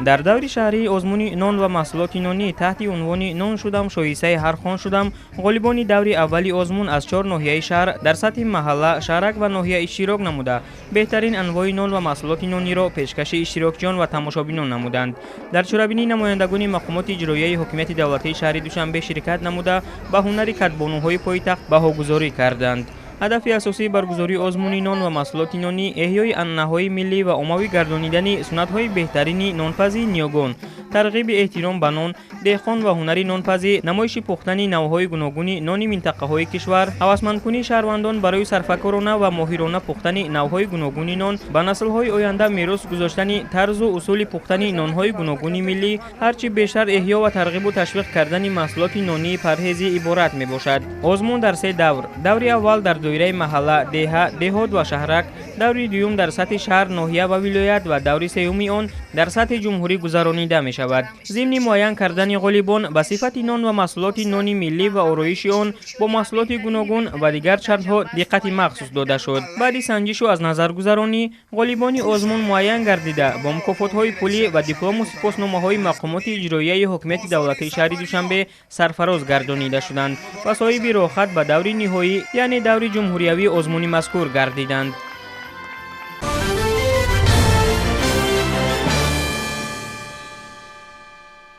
дар даври шаҳрии озмуни нон ва маҳсулоти нонӣ таҳти унвони нон шудам шоҳисаи ҳар хон шудам ғолибони даври аввали озмун аз 4 ноҳияи шаҳр дар сатҳи маҳалла, шаҳрак ва ноҳия иштирок намуда беҳтарин анвои нон ва маҳсулоти нониро пешкаши иштирокчиён ва тамошобинон намуданд. дар чорабинӣ намояндагони мақомоти иҷроияи ҳокимияти давлатии шаҳри Душанбе ширкат намуда ба ҳунари кадбонуҳои пойтахт баҳогузорӣ карданд. ҳадафи асосии баргузории озмуни нон ва маҳсулоти нонӣ эҳёи анъанаҳои миллӣ ва оммавӣ гардонидани суннатҳои беҳтарини нонпазии ниёгон, тарғиби эҳтиром ба нон, деҳқон ва ҳунари нонпазӣ, намоиши пухтани навъҳои гуногуни нони минтақаҳои кишвар, ҳавасмандкунии шаҳрвандон барои сарфакорона ва моҳирона пухтани навъҳои гуногуни нон, ба наслҳои оянда мерос гузоштани тарзу усули пухтани нонҳои гуногуни миллӣ, ҳарчи бештар эҳё ва тарғибу ташвиқ кардани маҳсулоти нонии парҳезӣ иборат мебошад. озмун дар се давр. даври аввал дар доираи маҳалла, деҳа, деҳот ва шаҳрак, даври дуюм дар сатҳи шаҳр, ноҳия ва вилоят ва даври сеюми он дар сатҳи ҷумҳурӣ гузаронида мешавад. зимни муайян кардани ғолибон ба сифати нон ва маҳсулоти нони миллӣ ва ороиши он бо маҳсулоти гуногун ва дигар шартҳо диққати махсус дода шуд. баъди санҷишу аз назаргузаронӣ, ғолибони озмун муайян гардида бо мукофотҳои пулӣ ва диплому сипосномаҳои мақомоти иҷроияи ҳокимияти давлатии шаҳри Душанбе сарфароз гардонида шуданд ва соҳиби рохат ба даври ниҳоӣ, яъне даври ҷумҳуриявии озмуни мазкур гардиданд.